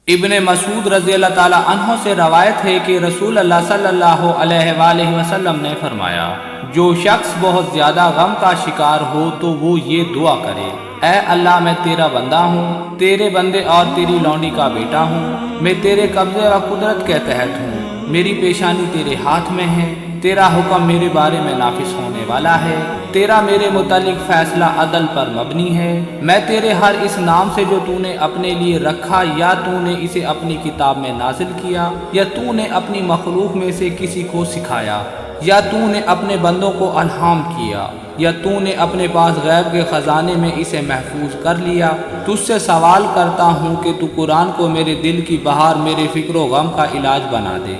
ابن مسعود رضی اللہ تعالی عنہ سے روایت ہے کہ رسول اللہ صلی اللہ علیہ وآلہ وسلم نے فرمایا، جو شخص بہت زیادہ غم کا شکار ہو تو وہ یہ دعا کرے، اے اللہ میں تیرا بندہ ہوں، تیرے بندے اور تیری لونڈی کا بیٹا ہوں، میں تیرے قبضے و قدرت کے تحت ہوں، میری پیشانی تیرے ہاتھ میں ہے، تیرا حکم میرے بارے میں نافذ ہونے والا ہے، تیرا میرے متعلق فیصلہ عدل پر مبنی ہے، میں تیرے ہر اس نام سے جو تو نے اپنے لیے رکھا، یا تو نے اسے اپنی کتاب میں نازل کیا، یا تو نے اپنی مخلوق میں سے کسی کو سکھایا، یا تو نے اپنے بندوں کو الہام کیا، یا تو نے اپنے پاس غیب کے خزانے میں اسے محفوظ کر لیا، تجھ سے سوال کرتا ہوں کہ تو قرآن کو میرے دل کی بہار، میرے فکر و غم کا علاج بنا دے۔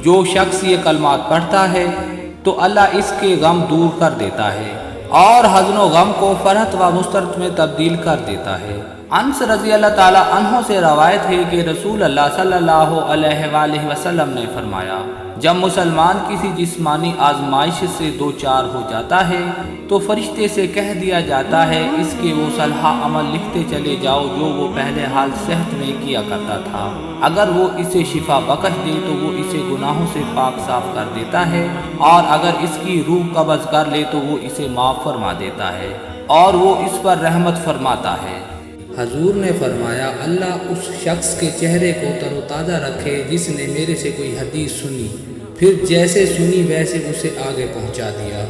جو شخص یہ کلمات پڑھتا ہے تو اللہ اس کے غم دور کر دیتا ہے اور حزن و غم کو فرحت و مسرت میں تبدیل کر دیتا ہے۔ انس رضی اللہ تعالی عنہ سے روایت ہے کہ رسول اللہ صلی اللہ علیہ وآلہ وسلم نے فرمایا، جب مسلمان کسی جسمانی آزمائش سے دوچار ہو جاتا ہے تو فرشتے سے کہہ دیا جاتا ہے، اس کے وہ صالح عمل لکھتے چلے جاؤ جو وہ پہلے حال صحت میں کیا کرتا تھا، اگر وہ اسے شفا بخش دے تو وہ اسے گناہوں سے پاک صاف کر دیتا ہے، اور اگر اس کی روح قبض کر لے تو وہ اسے معاف فرما دیتا ہے اور وہ اس پر رحمت فرماتا ہے۔ حضور نے فرمایا، اللہ اس شخص کے چہرے کو تر و تازہ رکھے جس نے میرے سے کوئی حدیث سنی، پھر جیسے سنی ویسے اسے آگے پہنچا دیا۔